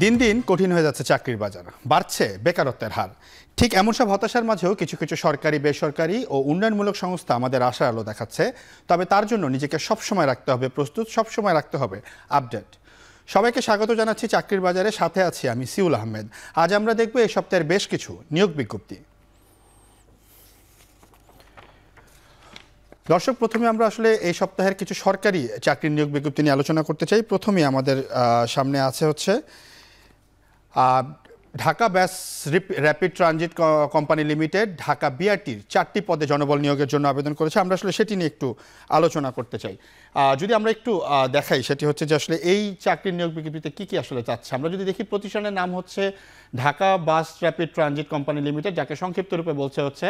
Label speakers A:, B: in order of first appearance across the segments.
A: দিন দিন কঠিন হয়ে যাচ্ছে চাকরির বাজার, বাড়ছে বেকারত্বের হার। ঠিক এমন সব হতাশার মাঝেও কিছু কিছু সরকারি, বেসরকারি ও উন্নয়নমূলক সংস্থা আমাদের আশার আলো দেখাচ্ছে। তবে তার জন্য নিজেকে সবসময় রাখতে হবে প্রস্তুত, সবসময় রাখতে হবে আপডেট। সবাইকে স্বাগত জানাচ্ছি চাকরির বাজারে, সাথে আছি আমি সিউল আহমেদ। আজ আমরা দেখব এই সপ্তাহের বেশ কিছু নিয়োগ বিজ্ঞপ্তি। দর্শক, প্রথমে আমরা আসলে এই সপ্তাহের কিছু সরকারি চাকরির নিয়োগ বিজ্ঞপ্তি নিয়ে আলোচনা করতে চাই। প্রথমেই আমাদের সামনে আছে হচ্ছে Dhaka bus rapid transit company limited, Dhaka বিআরটির 4টি পদে জনবল নিয়োগের জন্য আবেদন করেছে। আমরা আসলে সেটি নিয়ে একটু আলোচনা করতে চাই। যদি আমরা একটু দেখাই, সেটি হচ্ছে যে আসলে এই চাকরির নিয়োগ বিজ্ঞপ্তিতে কী কী আসলে চাচ্ছে। আমরা যদি দেখি, প্রতিষ্ঠানের নাম হচ্ছে ঢাকা বাস র্যাপিড ট্রানজিট কোম্পানি লিমিটেড, যাকে সংক্ষিপ্ত রূপে বলছে হচ্ছে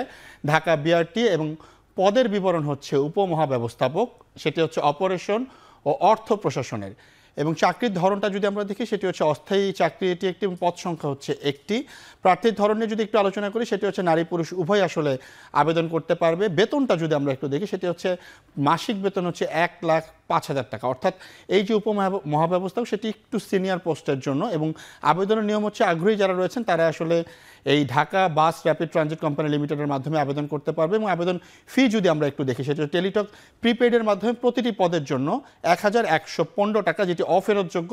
A: ঢাকা বিআরটি, এবং পদের বিবরণ হচ্ছে উপমহাব্যবস্থাপক, সেটি হচ্ছে অপারেশন ও অর্থ প্রশাসনের। এবং চাকরির ধরনটা যদি আমরা দেখি, সেটি হচ্ছে অস্থায়ী চাকরি, এটি একটি, পদ সংখ্যা হচ্ছে একটি। প্রার্থীর ধরন নিয়ে যদি একটু আলোচনা করি, সেটি হচ্ছে নারী পুরুষ উভয় আসলে আবেদন করতে পারবে। বেতনটা যদি আমরা একটু দেখি, সেটি হচ্ছে মাসিক বেতন হচ্ছে 1,05,000 টাকা, অর্থাৎ এই যে উপমহাব্যবস্থাপক সেটি একটু সিনিয়র পোস্টের জন্য। এবং আবেদনের নিয়ম হচ্ছে আগ্রহী যারা রয়েছেন তারা আসলে এই ঢাকা বাস র্যাপিড ট্রানজিট কোম্পানি লিমিটেডের মাধ্যমে আবেদন করতে পারবে। এবং আবেদন ফি যদি আমরা একটু দেখি, সেটা টেলিটক প্রিপেডের মাধ্যমে প্রতিটি পদের জন্য 1,115 টাকা, যেটি অফেরতযোগ্য,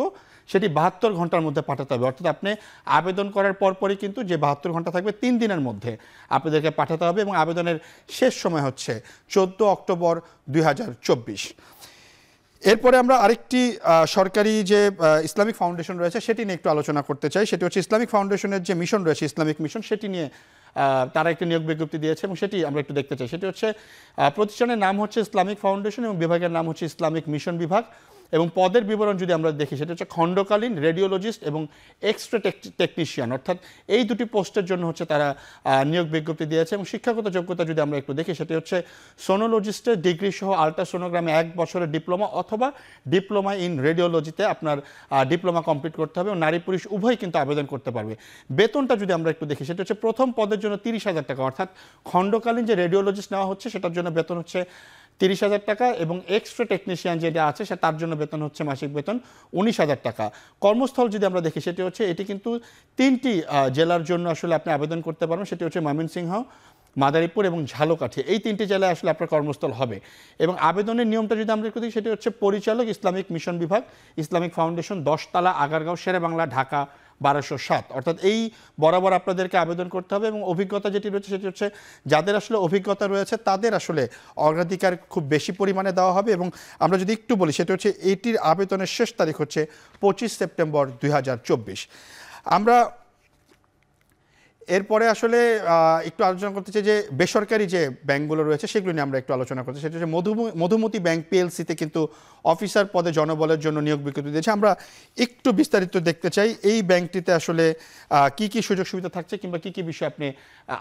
A: সেটি 72 ঘন্টার মধ্যে পাঠাতে হবে। অর্থাৎ আপনি আবেদন করার পরপরই কিন্তু যে 72 ঘন্টা থাকবে, 3 দিনের মধ্যে আপনাদেরকে পাঠাতে হবে। এবং আবেদনের শেষ সময় হচ্ছে 14 অক্টোবর 2024। এরপরে আমরা আরেকটি সরকারি যে ইসলামিক ফাউন্ডেশন রয়েছে সেটি নিয়ে একটু আলোচনা করতে চাই। সেটি হচ্ছে ইসলামিক ফাউন্ডেশনের যে মিশন রয়েছে, ইসলামিক মিশন, সেটি নিয়ে তারা একটি নিয়োগ বিজ্ঞপ্তি দিয়েছে এবং সেটি আমরা একটু দেখতে চাই। সেটি হচ্ছে প্রতিষ্ঠানের নাম হচ্ছে ইসলামিক ফাউন্ডেশন এবং বিভাগের নাম হচ্ছে ইসলামিক মিশন বিভাগ। এবং পদের বিবরণ যদি আমরা দেখি, সেটা হচ্ছে খণ্ডকালীন রেডিওলজিস্ট এবং এক্সরে টেকনিশিয়ান, অর্থাৎ এই দুটি পোস্টের জন্য হচ্ছে তারা নিয়োগ বিজ্ঞপ্তি দিয়েছে। এবং শিক্ষাগত যোগ্যতা যদি আমরা একটু দেখি, সেটি হচ্ছে সোনোলজিস্টের ডিগ্রি সহ আল্ট্রাসোনোগ্রামে 1 বছরের ডিপ্লোমা অথবা ডিপ্লোমা ইন রেডিওলজিতে আপনার ডিপ্লোমা কমপ্লিট করতে হবে। এবং নারী পুরুষ উভয় কিন্তু আবেদন করতে পারবে। বেতনটা যদি আমরা একটু দেখি, সেটা হচ্ছে প্রথম পদের জন্য 30,000 টাকা, অর্থাৎ খণ্ডকালীন যে রেডিওলজিস্ট নেওয়া হচ্ছে সেটার জন্য বেতন হচ্ছে 30,000 টাকা। এবং এক্সট্রা টেকনিশিয়ান যেটা আছে সে তার জন্য বেতন হচ্ছে মাসিক বেতন 19,000 টাকা। কর্মস্থল যদি আমরা দেখি, সেটি হচ্ছে, এটি কিন্তু 3টি জেলার জন্য আসলে আপনি আবেদন করতে পারবেন। সেটি হচ্ছে ময়মনসিংহ, মাদারীপুর এবং ঝালকাঠি, এই 3টি জেলায় আসলে আপনার কর্মস্থল হবে। এবং আবেদনের নিয়মটা যদি আমরা একটু দেখি, সেটি হচ্ছে পরিচালক ইসলামিক মিশন বিভাগ, ইসলামিক ফাউন্ডেশন, 10 তলা, আগারগাঁও, শেরেবাংলা, ঢাকা 1207, অর্থাৎ এই বরাবর আপনাদেরকে আবেদন করতে হবে। এবং অভিজ্ঞতা যেটি রয়েছে, সেটি হচ্ছে যাদের আসলে অভিজ্ঞতা রয়েছে তাদের আসলে অগ্রাধিকার খুব বেশি পরিমাণে দেওয়া হবে। এবং আমরা যদি একটু বলি, সেটি হচ্ছে এইটির আবেদনের শেষ তারিখ হচ্ছে 25 সেপ্টেম্বর 2024। আমরা এরপরে আসলে একটু আলোচনা করতে চাই যে বেসরকারি যে ব্যাংকগুলো রয়েছে সেগুলো নিয়ে আমরা একটু আলোচনা করতে চাই। সেটা হচ্ছে মধুমতি ব্যাংক পিএলসিতে কিন্তু অফিসার পদে জনবলের জন্য নিয়োগ বিজ্ঞপ্তি দিয়েছে। আমরা একটু বিস্তারিত দেখতে চাই এই ব্যাংকটিতে আসলে কি কি সুযোগ সুবিধা থাকছে কিংবা কি কি বিষয় আপনি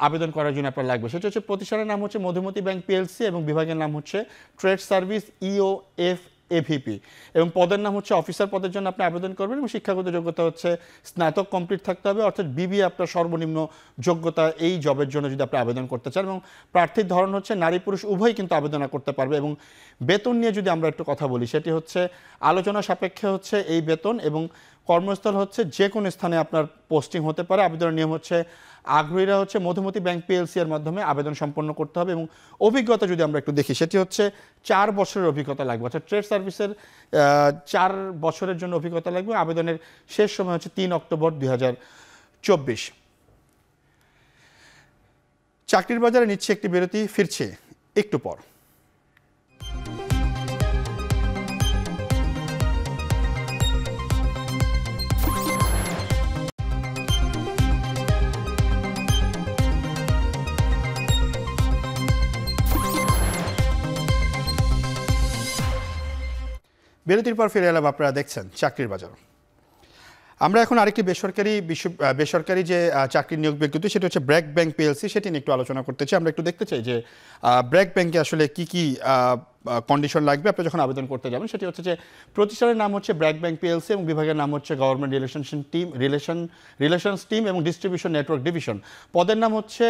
A: আবেদন করার জন্য আপনার লাগবে। সেটা হচ্ছে প্রতিষ্ঠানের নাম হচ্ছে মধুমতি ব্যাংক পিএলসি এবং বিভাগের নাম হচ্ছে ট্রেড সার্ভিস ইওএফ এভিপি, এবং পদের নাম হচ্ছে অফিসার পদের জন্য আপনি আবেদন করবেন। এবং শিক্ষাগত যোগ্যতা হচ্ছে স্নাতক কমপ্লিট থাকতে হবে, অর্থাৎ বিবিএ আপনার সর্বনিম্ন যোগ্যতা এই জবের জন্য যদি আপনি আবেদন করতে চান। এবং প্রার্থীর ধরন হচ্ছে নারী পুরুষ উভয়ই কিন্তু আবেদন করতে পারবে। এবং বেতন নিয়ে যদি আমরা একটু কথা বলি, সেটি হচ্ছে আলোচনা সাপেক্ষে হচ্ছে এই বেতন। এবং কর্মস্থল হচ্ছে যে কোনো স্থানে আপনার পোস্টিং হতে পারে। আবেদনের নিয়ম হচ্ছে আগ্রহীরা হচ্ছে মধুমতি ব্যাংক পিএলসি এর মাধ্যমে আবেদন সম্পন্ন করতে হবে। এবং অভিজ্ঞতা যদি আমরা একটু দেখি, সেটি হচ্ছে 4 বছরের অভিজ্ঞতা লাগবে, অর্থাৎ ট্রেড সার্ভিসের 4 বছরের জন্য অভিজ্ঞতা লাগবে। আবেদনের শেষ সময় হচ্ছে 3 অক্টোবর 2024। চাকরির বাজারে নিচ্ছে একটি বিরতি, ফিরছে একটু পর। বিরতির পর ফিরে এলাম, আপনারা দেখছেন চাকরির বাজার। আমরা এখন আরেকটি বেসরকারি যে চাকরির নিয়োগ বিজ্ঞপ্তি, সেটা হচ্ছে ব্র্যাক ব্যাংক পিএলসি, সেটি নিয়ে একটু আলোচনা করতে চাই। আমরা একটু দেখতে চাই যে ব্র্যাক ব্যাংকে আসলে কি কি কন্ডিশন লাগবে আপনি যখন আবেদন করতে যাবেন, সেটি হচ্ছে যে প্রতিষ্ঠানের নাম হচ্ছে ব্র্যাক ব্যাংক পিএলসি এবং বিভাগের নাম হচ্ছে গভর্নমেন্ট রিলেশনস টিম এবং ডিস্ট্রিবিউশন নেটওয়ার্ক ডিভিশন। পদের নাম হচ্ছে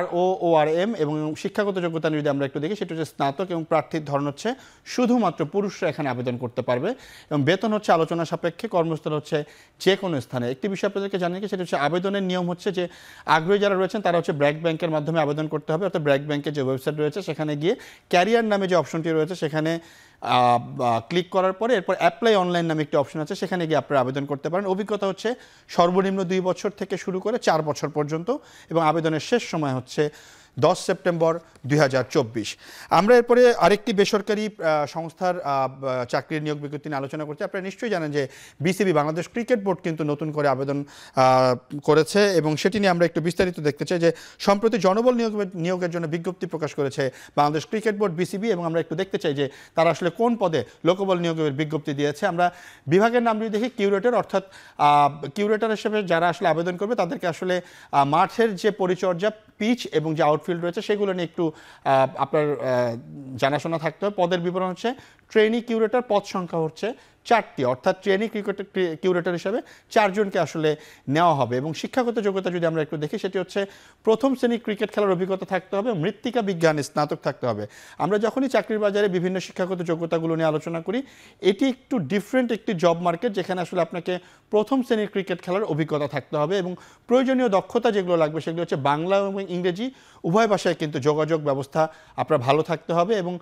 A: ROORM এবং শিক্ষাগত যোগ্যতা যদি আমরা একটু দেখি সেটি হচ্ছে স্নাতক এবং প্রার্থীর ধরন হচ্ছে শুধুমাত্র পুরুষরা এখানে আবেদন করতে পারবে এবং বেতন হচ্ছে আলোচনা সাপেক্ষে, কর্মস্থল হচ্ছে যে কোনো স্থানে। একটি বিষয় আপনাদেরকে জানিয়ে সেটা হচ্ছে আবেদনের নিয়ম হচ্ছে যে আগ্রহী যারা রয়েছেন তারা হচ্ছে ব্র্যাক ব্যাংকের মাধ্যমে আবেদন করতে হবে, অর্থাৎ ব্র্যাক ব্যাংকের যে ওয়েবসাইট রয়েছে সেখানে গিয়ে ক্যারিয়ার নামে যে অপশনটি রয়েছে সেখানে ক্লিক করার পরে এরপর অ্যাপ্লাই অনলাইন নামে একটি অপশন আছে, সেখানে গিয়ে আপনারা আবেদন করতে পারেন। অভিজ্ঞতা হচ্ছে সর্বনিম্ন 2 বছর থেকে শুরু করে 4 বছর পর্যন্ত এবং আবেদনের শেষ সময় হচ্ছে 10 সেপ্টেম্বর 2024। আমরা এরপরে আরেকটি বেসরকারি সংস্থার চাকরির নিয়োগ বিজ্ঞপ্তি নিয়ে আলোচনা করছি। আপনারা নিশ্চয়ই জানেন যে বিসিবি বাংলাদেশ ক্রিকেট বোর্ড কিন্তু নতুন করে আবেদন করেছে এবং সেটি নিয়ে আমরা একটু বিস্তারিত দেখতে চাই যে সম্প্রতি জনবল নিয়োগের জন্য বিজ্ঞপ্তি প্রকাশ করেছে বাংলাদেশ ক্রিকেট বোর্ড বিসিবি এবং আমরা একটু দেখতে চাই যে তারা আসলে কোন পদে লোকবল নিয়োগের বিজ্ঞপ্তি দিয়েছে। আমরা বিভাগের নাম যদি দেখি কিউরেটর, অর্থাৎ কিউরেটর হিসেবে যারা আসলে আবেদন করবে তাদেরকে আসলে মাঠের যে পরিচর্যা, পিচ এবং যে আউটফিল্ড রয়েছে সেগুলো নিয়ে একটু আপনার জানাশোনা থাকতে হবে। পদের বিবরণ হচ্ছে ট্রেনি কিউরেটর, পদ সংখ্যা হচ্ছে 4টি, অর্থাৎ ট্রেনি কিউরেটর হিসেবে 4 জনকে আসলে নেওয়া হবে এবং শিক্ষাগত যোগ্যতা যদি আমরা একটু দেখি সেটি হচ্ছে প্রথম শ্রেণীর ক্রিকেট খেলার অভিজ্ঞতা থাকতে হবে, মৃত্তিকা বিজ্ঞানে স্নাতক থাকতে হবে। আমরা যখনই চাকরির বাজারে বিভিন্ন শিক্ষাগত যোগ্যতাগুলো নিয়ে আলোচনা করি, এটি একটু ডিফারেন্ট একটি জব মার্কেট যেখানে আসলে আপনাকে প্রথম শ্রেণীর ক্রিকেট খেলার অভিজ্ঞতা থাকতে হবে এবং প্রয়োজনীয় দক্ষতা যেগুলো লাগবে সেগুলো হচ্ছে বাংলা এবং ইংরেজি উভয় ভাষায় কিন্তু যোগাযোগ ব্যবস্থা আপনার ভালো থাকতে হবে এবং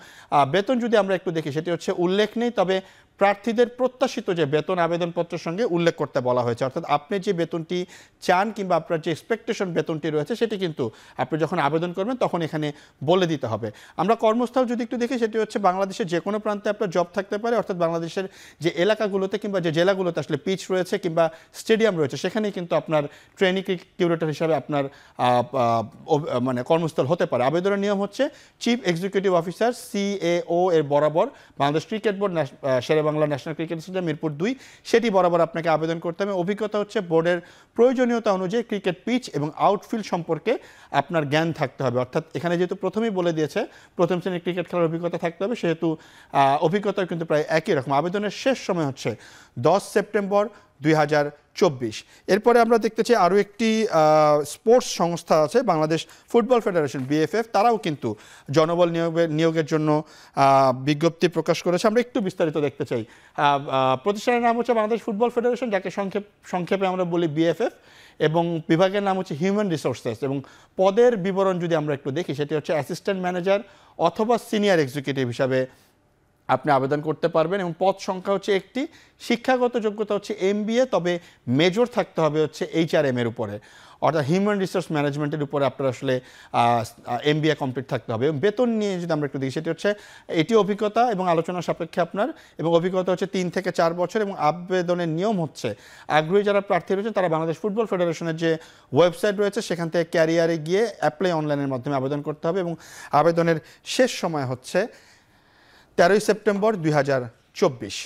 A: বেতন যদি আমরা একটু দেখি সেটি হচ্ছে উল্লেখ নেই, তবে প্রার্থীদের প্রত্যাশিত যে বেতন আবেদনপত্রের সঙ্গে উল্লেখ করতে বলা হয়েছে, অর্থাৎ আপনি যে বেতনটি চান কিংবা আপনার যে এক্সপেকটেশন বেতনটি রয়েছে সেটি কিন্তু আপনি যখন আবেদন করবেন তখন এখানে বলে দিতে হবে। আমরা কর্মস্থল যদি একটু দেখি সেটি হচ্ছে বাংলাদেশের যে কোনো প্রান্তে আপনার জব থাকতে পারে, অর্থাৎ বাংলাদেশের যে এলাকাগুলোতে কিংবা যে জেলাগুলোতে আসলে পিচ রয়েছে কিংবা স্টেডিয়াম রয়েছে সেখানেই কিন্তু আপনার ট্রেনিং কিউরেটর হিসাবে আপনার মানে কর্মস্থল হতে পারে। আবেদনের নিয়ম হচ্ছে চিফ এক্সিকিউটিভ অফিসার CAO এর বরাবর Bangladesh cricket board Shere Bangla national cricket stadium Mirpur 2 সেটি বরাবর আপনাকে আবেদন করতে হবে। অভিজ্ঞতা হচ্ছে বোর্ডের প্রয়োজনীয়তা অনুযায়ী ক্রিকেট পিচ এবং আউটফিল্ড সম্পর্কে আপনার জ্ঞান থাকতে হবে, অর্থাৎ এখানে যেহেতু প্রথমেই বলে দিয়েছে প্রথম শ্রেণীর ক্রিকেট খেলার অভিজ্ঞতা থাকতে হবে সেহেতু অভিজ্ঞতা কিন্তু প্রায় একই রকম। আবেদনের শেষ সময় হচ্ছে 10 সেপ্টেম্বর 2024। এরপরে আমরা দেখতে চাই আরও একটি স্পোর্টস সংস্থা আছে বাংলাদেশ ফুটবল ফেডারেশন BFF, তারাও কিন্তু জনবল নিয়োগের জন্য বিজ্ঞপ্তি প্রকাশ করেছে। আমরা একটু বিস্তারিত দেখতে চাই। প্রতিষ্ঠানের নাম হচ্ছে বাংলাদেশ ফুটবল ফেডারেশন, যাকে সংক্ষেপে আমরা বলি BFF, এবং বিভাগের নাম হচ্ছে হিউম্যান রিসোর্সেস এবং পদের বিবরণ যদি আমরা একটু দেখি সেটি হচ্ছে অ্যাসিস্ট্যান্ট ম্যানেজার অথবা সিনিয়র এক্সিকিউটিভ হিসাবে আপনি আবেদন করতে পারবেন এবং পদ সংখ্যা হচ্ছে একটি। শিক্ষাগত যোগ্যতা হচ্ছে MBA, তবে মেজর থাকতে হবে হচ্ছে HRM এর উপরে, অর্থাৎ হিউম্যান রিসোর্স ম্যানেজমেন্টের উপরে আপনার আসলে MBA কমপ্লিট থাকতে হবে। এবং বেতন নিয়ে যদি আমরা একটু দেখি সেটি হচ্ছে এটি অভিজ্ঞতা এবং আলোচনা সাপেক্ষে আপনার, এবং অভিজ্ঞতা হচ্ছে 3 থেকে 4 বছর এবং আবেদনের নিয়ম হচ্ছে আগ্রহী যারা প্রার্থী রয়েছেন তারা বাংলাদেশ ফুটবল ফেডারেশনের যে ওয়েবসাইট রয়েছে সেখান থেকে ক্যারিয়ারে গিয়ে অ্যাপ্লাই অনলাইনের মাধ্যমে আবেদন করতে হবে এবং আবেদনের শেষ সময় হচ্ছে 13 সেপ্টেম্বর 2024।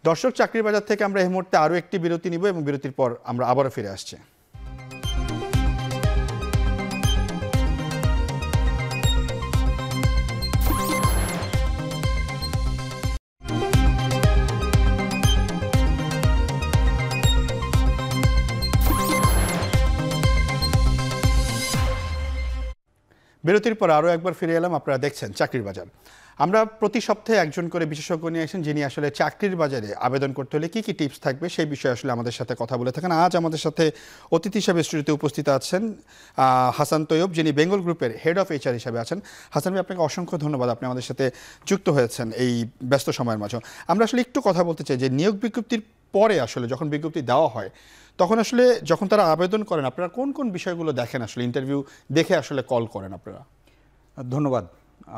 A: দর্শক, চাকরির বাজার থেকে আমরা এই মুহূর্তে আরও একটি বিরতি নিব এবং বিরতির পর আমরা আবারও ফিরে আসছি। বিরতির পর আরও একবার ফিরে এলাম। আপনারা দেখছেন চাকরির বাজার। আমরা প্রতি সপ্তাহে একজন করে বিশেষজ্ঞ নিয়ে আসেন যিনি আসলে চাকরির বাজারে আবেদন করতে হলে কী কী টিপস থাকবে সেই বিষয়ে আসলে আমাদের সাথে কথা বলে থাকেন। আজ আমাদের সাথে অতিথি হিসাবে স্টুডিওতে উপস্থিত আছেন হাসান তৈয়ব, যিনি বেঙ্গল গ্রুপের হেড অফ HR হিসাবে আছেন। হাসান ভাই, আপনাকে অসংখ্য ধন্যবাদ, আপনি আমাদের সাথে যুক্ত হয়েছেন এই ব্যস্ত সময়ের মাঝে। আমরা আসলে একটু কথা বলতে চাই যে নিয়োগ বিজ্ঞপ্তির পরে আসলে যখন বিজ্ঞপ্তি দেওয়া হয় তখন আসলে যখন তারা আবেদন করেন আপনারা কোন কোন বিষয়গুলো দেখেন, আসলে ইন্টারভিউ দেখে আসলে কল করেন আপনারা?
B: ধন্যবাদ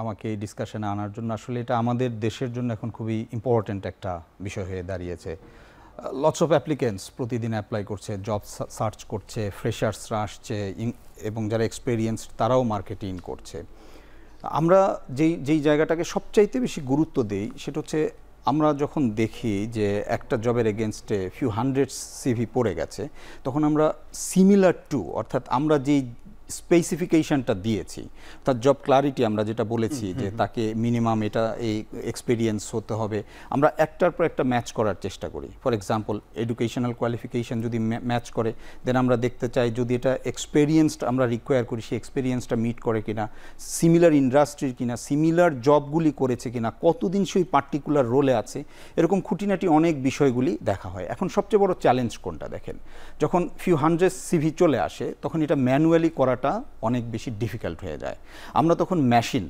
B: আমাকে এই ডিসকাশনে আনার জন্য। আসলে এটা আমাদের দেশের জন্য এখন খুবই ইম্পর্ট্যান্ট একটা বিষয় হয়ে দাঁড়িয়েছে। লটস অফ অ্যাপ্লিকেন্টস প্রতিদিন অ্যাপ্লাই করছে, জব সার্চ করছে, ফ্রেশার্সরা আসছে এবং যারা এক্সপেরিয়েন্স তারাও মার্কেটিং করছে। আমরা যেই জায়গাটাকে সবচাইতে বেশি গুরুত্ব দিই সেটা হচ্ছে আমরা যখন দেখি যে একটা জবের এগেনস্টে ফিউ হান্ড্রেড CV পড়ে গেছে, তখন আমরা সিমিলার টু, অর্থাৎ আমরা যেই স্পেসিফিকেশনটা দিয়েছি, তার জব ক্লারিটি আমরা যেটা বলেছি যে তাকে মিনিমাম এটা এই এক্সপিরিয়েন্স হতে হবে, আমরা একটার পর একটা ম্যাচ করার চেষ্টা করি। ফর এক্সাম্পল এডুকেশনাল কোয়ালিফিকেশন যদি ম্যাচ করে, দেন আমরা দেখতে চাই যদি এটা এক্সপেরিয়েন্সড আমরা রিকোয়ার করি, সেই এক্সপেরিয়েন্সটা মিট করে কিনা, সিমিলার ইন্ডাস্ট্রির কিনা, সিমিলার জবগুলি করেছে কিনা, কতদিন সেই পার্টিকুলার রোলে আছে, এরকম খুঁটিনাটি অনেক বিষয়গুলি দেখা হয়। এখন সবচেয়ে বড় চ্যালেঞ্জ কোনটা দেখেন, যখন ফিউ হান্ড্রেড সিভি চলে আসে তখন এটা ম্যানুয়ালি করাটা অনেক বেশি ডিফিকাল্ট হয়ে যায়। আমরা তখন মেশিন,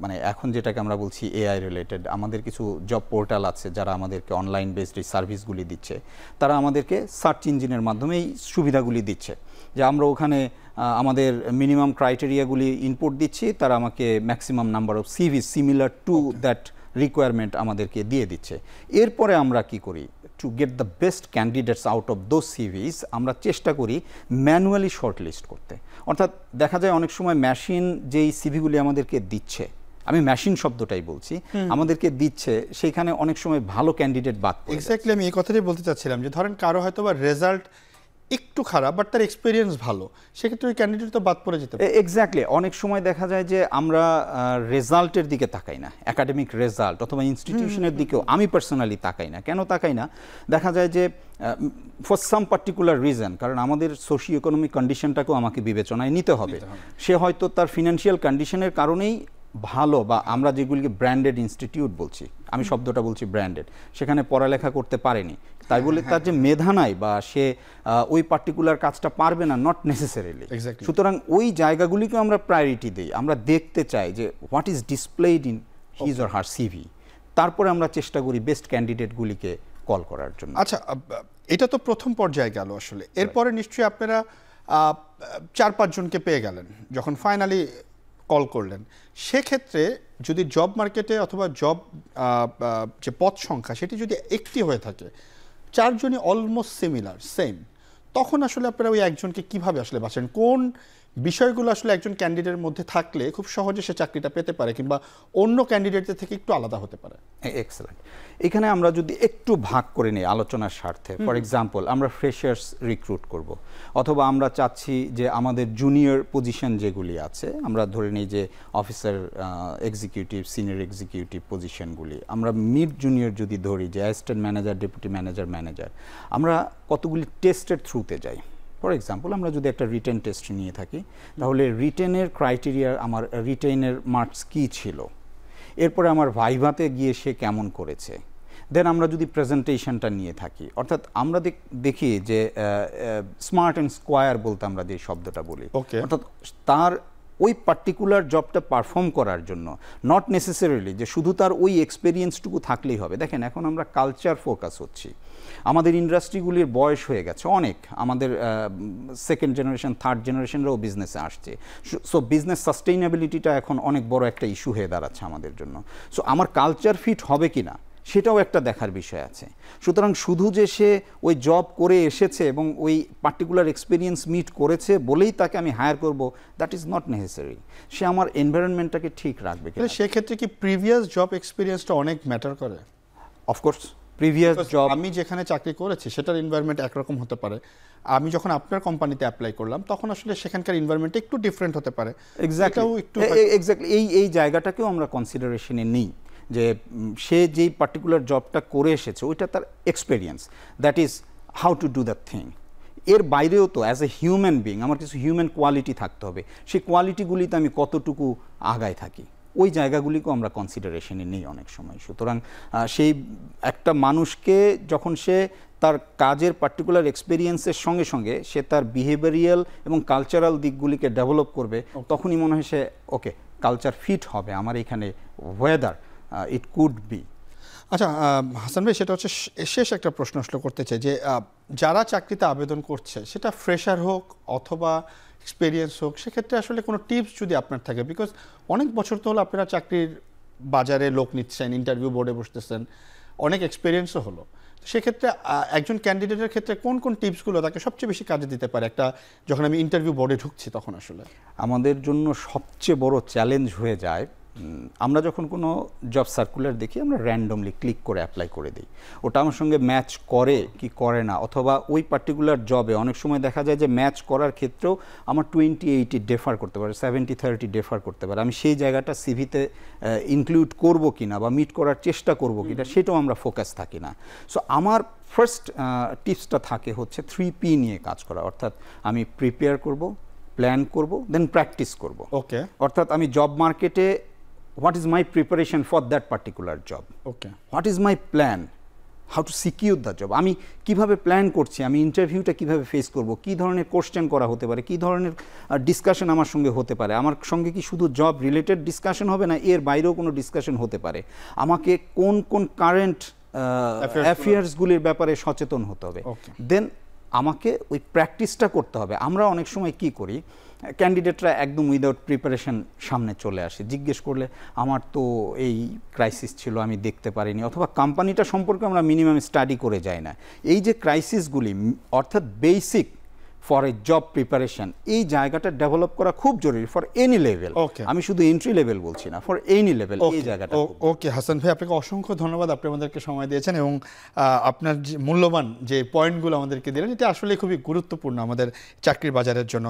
B: মানে এখন যেটাকে আমরা বলছি এআই রিলেটেড, আমাদের কিছু জব পোর্টাল আছে যারা আমাদেরকে অনলাইন বেসড এই সার্ভিসগুলি দিচ্ছে, তারা আমাদেরকে সার্চ ইঞ্জিনের মাধ্যমে এই সুবিধাগুলি দিচ্ছে যে আমরা ওখানে আমাদের মিনিমাম ক্রাইটেরিয়াগুলি ইনপুট দিচ্ছি, তারা আমাকে maximum number of CV similar to that requirement আমাদেরকে দিয়ে দিচ্ছে। এরপরে আমরা কি করি, to get the best candidates out of those CVs আমরা চেষ্টা করি ম্যানুয়ালি শর্টলিস্ট করতে। অর্থাৎ দেখা যায় অনেক সময় মেশিন যেই সিভিগুলি আমাদেরকে দিচ্ছে, আমি মেশিন শব্দটাই বলছি, আমাদেরকে দিচ্ছে, সেইখানে অনেক সময় ভালো ক্যান্ডিডেট বাদ পড়ে।
A: এক্স্যাক্টলি আমি এই কথাটাই বলতে চাচ্ছিলাম যে ধরেন কারো হয়তো বা রেজাল্ট একটু খারাপ বাট তার এক্সপিরিয়েন্স ভালো, সেক্ষেত্রে ওই ক্যান্ডিডেট তো বাদ পড়ে যেতে পারে।
B: এক্স্যাক্টলি, অনেক সময় দেখা যায় যে আমরা রেজাল্টের দিকে তাকাই না, একাডেমিক রেজাল্ট অথবা ইনস্টিটিউশনের দিকেও আমি পার্সোনালি তাকাই না। কেন তাকাই না, দেখা যায় যে ফর সাম পার্টিকুলার রিজন, কারণ আমাদের সোশিও ইকোনমিক কন্ডিশনটাকেও আমাকে বিবেচনায় নিতে হবে। সে হয়তো তার ফিনান্সিয়াল কন্ডিশনের কারণেই ভালো, বা আমরা যেগুলিকে ব্র্যান্ডেড ইনস্টিটিউট বলছি, আমি শব্দটা বলছি ব্র্যান্ডেড, সেখানে পড়ালেখা করতে পারেনি, তাই বলে তার যে মেধা নাই বা সে ওই পার্টিকুলার কাজটা পারবে না, নট নেসেসারিলি। সুতরাং ওই জায়গাগুলিকে আমরা প্রায়োরিটি দিই, আমরা দেখতে চাই যে what is displayed in his or her CV, তারপরে আমরা চেষ্টা করি বেস্ট ক্যান্ডিডেটগুলিকে কল করার জন্য।
A: আচ্ছা, এটা তো প্রথম পর্যায়ে গেল আসলে, এরপরে নিশ্চয়ই আপনারা 4-5 জনকে পেয়ে গেলেন যখন ফাইনালি কল করলেন, সেক্ষেত্রে যদি জব মার্কেটে অথবা জব যে পদ সংখ্যা সেটি যদি একটি হয়ে থাকে, 4 জনই অলমোস্ট সিমিলার সেম, তখন আসলে আপনারা ওই একজনকে কিভাবে আসলে বাছেন? কোন বিষয়গুলো আসলে একজন ক্যান্ডিডেটের মধ্যে থাকলে খুব সহজে সে চাকরিটা পেতে পারে কিংবা অন্য ক্যান্ডিডেটদের থেকে একটু আলাদা হতে পারে?
B: এক্সেলেন্ট। এখানে আমরা যদি একটু ভাগ করে নিই আলোচনার স্বার্থে, ফর এক্সাম্পল আমরা ফ্রেশার্স রিক্রুট করব, অথবা আমরা চাচ্ছি যে আমাদের জুনিয়র পজিশন যেগুলি আছে, আমরা ধরে নিই যে অফিসার, এক্সিকিউটিভ, সিনিয়র এক্সিকিউটিভ পজিশনগুলি, আমরা মিড জুনিয়র যদি ধরি যে অ্যাসিস্ট্যান্ট ম্যানেজার, ডেপুটি ম্যানেজার, আমরা কতগুলি টেস্টের থ্রুতে যাই। ফর এক্সাম্পল আমরা যদি একটা রিটেন টেস্ট নিয়ে থাকি, তাহলে রিটেনের ক্রাইটেরিয়া, আমার রিটেনের মার্কস কী ছিল, এরপরে আমার ভাইভাতে গিয়ে সে কেমন করেছে, দেন আমরা যদি প্রেজেন্টেশনটা নিয়ে থাকি, অর্থাৎ আমরা দেখি যে স্মার্ট অ্যান্ড স্কোয়ার বলতে আমরা যে শব্দটা বলি, অর্থাৎ তার ওই পার্টিকুলার জবটা পারফর্ম করার জন্য নট নেসেসারিলি যে শুধু তার ওই এক্সপেরিয়েন্সটুকু থাকলেই হবে। দেখেন এখন আমরা কালচার ফোকাস হচ্ছি, আমাদের ইন্ডাস্ট্রিগুলির বয়স হয়ে গেছে অনেক, আমাদের সেকেন্ড জেনারেশন, থার্ড জেনারেশনরাও বিজনেসে আসছে, সো বিজনেস সাস্টেইনেবিলিটিটা এখন অনেক বড় একটা ইস্যু হয়ে দাঁড়াচ্ছে আমাদের জন্য। সো আমার কালচার ফিট হবে কি না সেটাও একটা দেখার বিষয় আছে। সুতরাং শুধু যে সে ওই জব করে এসেছে এবং ওই পার্টিকুলার এক্সপিরিয়েন্স মিট করেছে বলেই তাকে আমি হায়ার করব, দ্যাট ইজ নট নেসেসারি। সে আমার এনভায়রনমেন্টটাকে ঠিক রাখবে।
A: সেক্ষেত্রে কি প্রিভিয়াস জব এক্সপিরিয়েন্সটা অনেক ম্যাটার করে?
B: অফকোর্স, প্রিভিয়াস জব,
A: আমি যেখানে চাকরি করেছি সেটার এনভায়রনমেন্ট একরকম হতে পারে, আমি যখন আপনার কোম্পানিতে অ্যাপ্লাই করলাম তখন আসলে সেখানকার এনভায়রনমেন্ট একটু ডিফারেন্ট হতে পারে।
B: এক্স্যাক্টলি এই জায়গাটাকেও আমরা কনসিডারেশনে নিই যে সে যেই পার্টিকুলার জবটা করে এসেছে ওইটা তার experience, that is how to do that thing. এর বাইরেও তো অ্যাজ এ হিউম্যান বিং আমার কিছু হিউম্যান কোয়ালিটি থাকতে হবে, সেই কোয়ালিটিগুলিতে আমি কতটুকু আগায় থাকি, ওই জায়গাগুলিকেও আমরা কনসিডারেশনে নিই অনেক সময়। সুতরাং সেই একটা মানুষকে যখন সে তার কাজের পার্টিকুলার এক্সপেরিয়েন্সের সঙ্গে সঙ্গে সে তার বিহেভিয়ারাল এবং কালচারাল দিকগুলিকে ডেভেলপ করবে, তখনই মনে হয় সে ওকে কালচার ফিট হবে আমার এখানে, ওয়েদার ইট কুড বি।
A: আচ্ছা হাসান ভাই, সেটা হচ্ছে শেষ একটা প্রশ্ন আসলে করতে চাই যে যারা চাকরিতে আবেদন করছে সেটা ফ্রেশার হোক অথবা এক্সপেরিয়েন্স হোক, সেক্ষেত্রে আসলে কোনো টিপস যদি আপনার থাকে, বিকজ অনেক বছর তো হলো আপনারা চাকরির বাজারে লোক নিচ্ছেন, ইন্টারভিউ বোর্ডে বসতেছেন, অনেক এক্সপেরিয়েন্সও হলো, সেক্ষেত্রে একজন ক্যান্ডিডেটের ক্ষেত্রে কোন কোন টিপসগুলো তাকে সবচেয়ে বেশি কাজে দিতে পারে একটা যখন আমি ইন্টারভিউ বোর্ডে ঢুকছি তখন? আসলে
B: আমাদের জন্য সবচেয়ে বড় চ্যালেঞ্জ হয়ে যায় আমরা যখন কোনো জব সার্কুলার দেখি আমরা র্যান্ডমলি ক্লিক করে অ্যাপ্লাই করে দিই, ওটা আমার সঙ্গে ম্যাচ করে কি করে না, অথবা ওই পার্টিকুলার জবে অনেক সময় দেখা যায় যে ম্যাচ করার ক্ষেত্রেও আমার 20-80 ডেফার করতে পারে, 70-30 ডেফার করতে পারে। আমি সেই জায়গাটা সিভিতে ইনক্লুড করব কিনা বা মিট করার চেষ্টা করব কিনা সেটাও আমরা ফোকাস থাকি না। সো আমার ফার্স্ট টিপসটা থাকে হচ্ছে 3P নিয়ে কাজ করা, অর্থাৎ আমি প্রিপেয়ার করব, প্ল্যান করব, দেন প্র্যাকটিস করব।
A: ওকে,
B: অর্থাৎ আমি জব মার্কেটে what is my preparation for that particular job,
A: okay,
B: what is my plan, how to secure the job, আমি কিভাবে প্ল্যান করছি, আমি ইন্টারভিউটা কিভাবে ফেস করব, কী ধরনের কোশ্চেন করা হতে পারে, কী ধরনের ডিসকাশন আমার সঙ্গে হতে পারে, আমার সঙ্গে কি শুধু জব রিলেটেড ডিসকাশন হবে না এর বাইরেও কোনো ডিসকাশন হতে পারে, আমাকে কোন কোন কারেন্ট অ্যাফেয়ার্সগুলির ব্যাপারে সচেতন হতে হবে, দেন আমাকে ওই প্র্যাকটিসটা করতে হবে। আমরা অনেক সময় কি করি, ক্যান্ডিডেটরা একদম উইদাউট প্রিপারেশন সামনে চলে আসে, জিজ্ঞেস করলে আমার তো এই ক্রাইসিস ছিল আমি দেখতে পারিনি, অথবা কোম্পানিটা সম্পর্কে আমরা মিনিমাম স্টাডি করে যাই না। এই যে ক্রাইসিসগুলি অর্থাৎ basic for a job preparation, এই জায়গাটা ডেভেলপ করা খুব জরুরি ফর এনি লেভেল। আমি শুধু এন্ট্রি লেভেল বলছি না, ফর এনি লেভেল এই জায়গাটা।
A: ওকে হাসান ভাই, আপনাকে অসংখ্য ধন্যবাদ, আপনি আমাদেরকে সময় দিয়েছেন এবং আপনার যে মূল্যবান যে পয়েন্টগুলো আমাদেরকে দিলেন এটা আসলে খুবই গুরুত্বপূর্ণ আমাদের চাকরির বাজারের জন্য।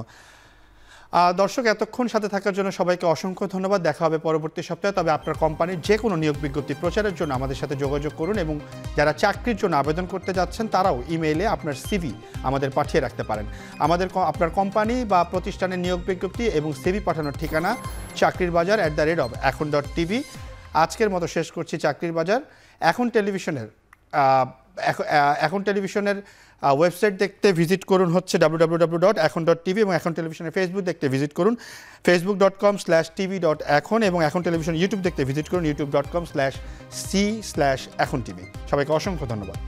A: দর্শক এতক্ষণ সাথে থাকার জন্য সবাইকে অসংখ্য ধন্যবাদ। দেখা হবে পরবর্তী সপ্তাহে। তবে আপনার কোম্পানির যে কোনো নিয়োগ বিজ্ঞপ্তি প্রচারের জন্য আমাদের সাথে যোগাযোগ করুন এবং যারা চাকরির জন্য আবেদন করতে যাচ্ছেন তারাও ইমেইলে আপনার সিভি আমাদের পাঠিয়ে রাখতে পারেন। আপনার কোম্পানি বা প্রতিষ্ঠানের নিয়োগ বিজ্ঞপ্তি এবং সিভি পাঠানোর ঠিকানা চাকরির বাজার @এখন.tv। আজকের মতো শেষ করছি চাকরির বাজার। এখন টেলিভিশনের ওয়েবসাইট দেখতে ভিজিট করুন হচ্ছে www.এখন.tv এবং এখন টেলিভিশনের ফেসবুক দেখতে ভিজিট করুন facebook.com/tv.এখন এবং এখন টেলিভিশন ইউটিউব দেখতে ভিজিট করুন youtube.com/c/এখন TV। সবাইকে অসংখ্য ধন্যবাদ।